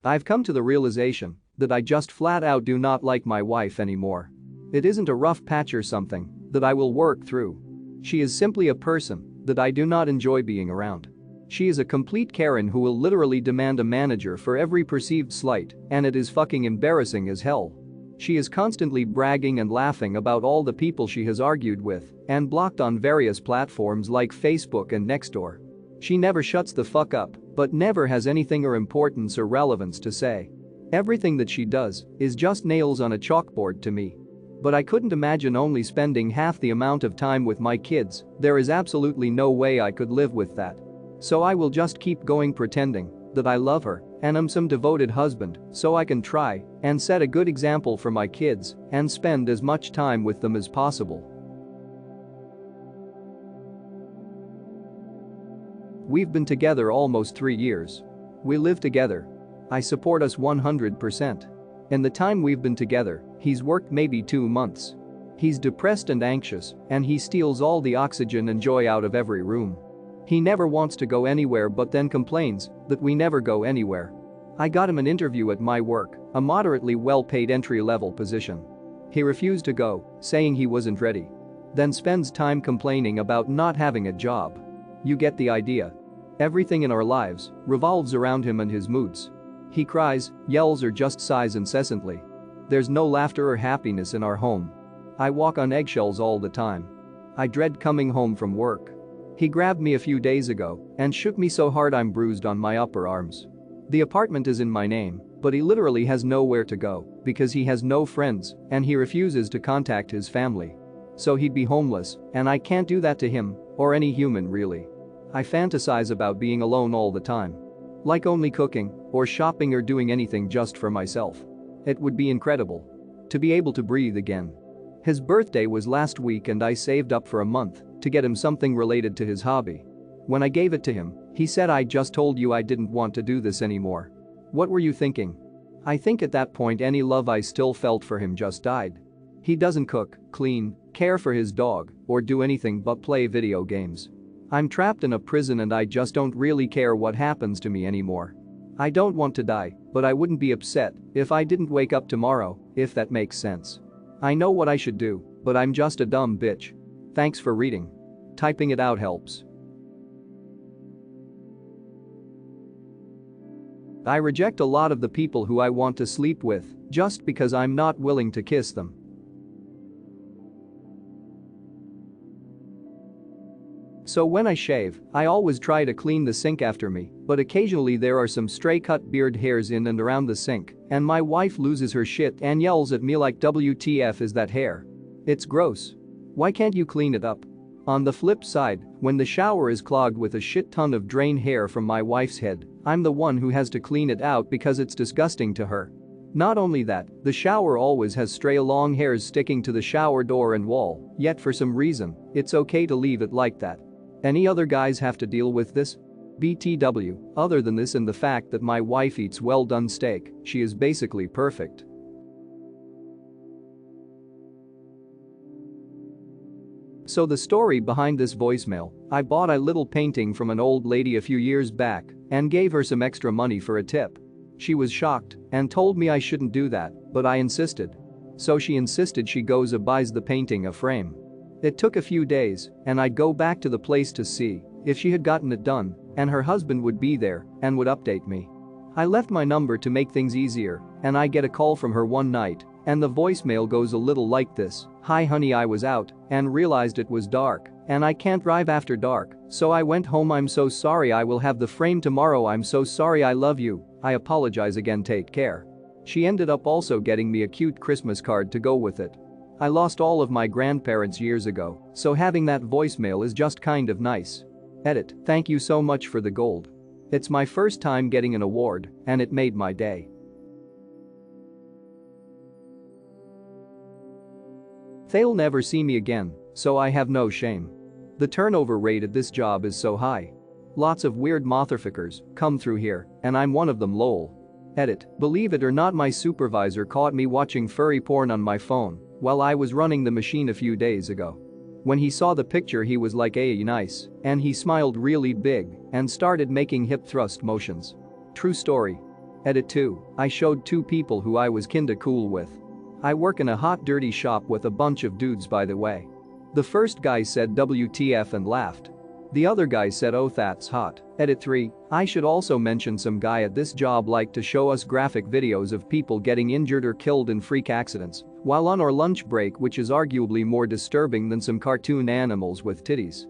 I've come to the realization that I just flat out do not like my wife anymore. It isn't a rough patch or something that I will work through. She is simply a person that I do not enjoy being around. She is a complete Karen who will literally demand a manager for every perceived slight, and it is fucking embarrassing as hell. She is constantly bragging and laughing about all the people she has argued with and blocked on various platforms like Facebook and Nextdoor. She never shuts the fuck up, but never has anything of importance or relevance to say. Everything that she does is just nails on a chalkboard to me. But I couldn't imagine only spending half the amount of time with my kids. There is absolutely no way I could live with that. So I will just keep going pretending that I love her and am some devoted husband so I can try and set a good example for my kids and spend as much time with them as possible. We've been together almost 3 years. We live together. I support us 100%. In the time we've been together, he's worked maybe 2 months. He's depressed and anxious, and he steals all the oxygen and joy out of every room. He never wants to go anywhere but then complains that we never go anywhere. I got him an interview at my work, a moderately well-paid entry-level position. He refused to go, saying he wasn't ready. Then spends time complaining about not having a job. You get the idea. Everything in our lives revolves around him and his moods. He cries, yells or just sighs incessantly. There's no laughter or happiness in our home. I walk on eggshells all the time. I dread coming home from work. He grabbed me a few days ago and shook me so hard I'm bruised on my upper arms. The apartment is in my name, but he literally has nowhere to go because he has no friends and he refuses to contact his family. So he'd be homeless, and I can't do that to him or any human really. I fantasize about being alone all the time. Like only cooking or shopping or doing anything just for myself. It would be incredible to be able to breathe again. His birthday was last week and I saved up for a month to get him something related to his hobby. When I gave it to him, he said, "I just told you I didn't want to do this anymore. What were you thinking?" I think at that point any love I still felt for him just died. He doesn't cook, clean, care for his dog, or do anything but play video games. I'm trapped in a prison and I just don't really care what happens to me anymore. I don't want to die, but I wouldn't be upset if I didn't wake up tomorrow, if that makes sense. I know what I should do, but I'm just a dumb bitch. Thanks for reading. Typing it out helps. I reject a lot of the people who I want to sleep with just because I'm not willing to kiss them. So when I shave, I always try to clean the sink after me, but occasionally there are some stray cut beard hairs in and around the sink, and my wife loses her shit and yells at me like, "WTF is that hair? It's gross. Why can't you clean it up?" On the flip side, when the shower is clogged with a shit ton of drain hair from my wife's head, I'm the one who has to clean it out because it's disgusting to her. Not only that, the shower always has stray long hairs sticking to the shower door and wall, yet for some reason, it's okay to leave it like that. Any other guys have to deal with this? BTW, other than this and the fact that my wife eats well-done steak, she is basically perfect. So the story behind this voicemail, I bought a little painting from an old lady a few years back and gave her some extra money for a tip. She was shocked and told me I shouldn't do that, but I insisted. So she insisted she goes and buys the painting a frame. It took a few days, and I'd go back to the place to see if she had gotten it done, and her husband would be there and would update me. I left my number to make things easier, and I get a call from her one night, and the voicemail goes a little like this: "Hi honey, I was out and realized it was dark, and I can't drive after dark, so I went home. I'm so sorry. I will have the frame tomorrow. I'm so sorry. I love you. I apologize again. Take care." She ended up also getting me a cute Christmas card to go with it. I lost all of my grandparents years ago, so having that voicemail is just kind of nice. Edit, thank you so much for the gold. It's my first time getting an award, and it made my day. They'll never see me again, so I have no shame. The turnover rate at this job is so high. Lots of weird motherfuckers come through here, and I'm one of them, lol. Edit, believe it or not, my supervisor caught me watching furry porn on my phone while I was running the machine a few days ago. When he saw the picture he was like, "Hey, nice," and he smiled really big and started making hip thrust motions. True story. Edit 2. I showed two people who I was kinda cool with. I work in a hot dirty shop with a bunch of dudes by the way. The first guy said WTF and laughed. The other guy said oh that's hot. Edit 3. I should also mention some guy at this job liked to show us graphic videos of people getting injured or killed in freak accidents while on our lunch break, which is arguably more disturbing than some cartoon animals with titties.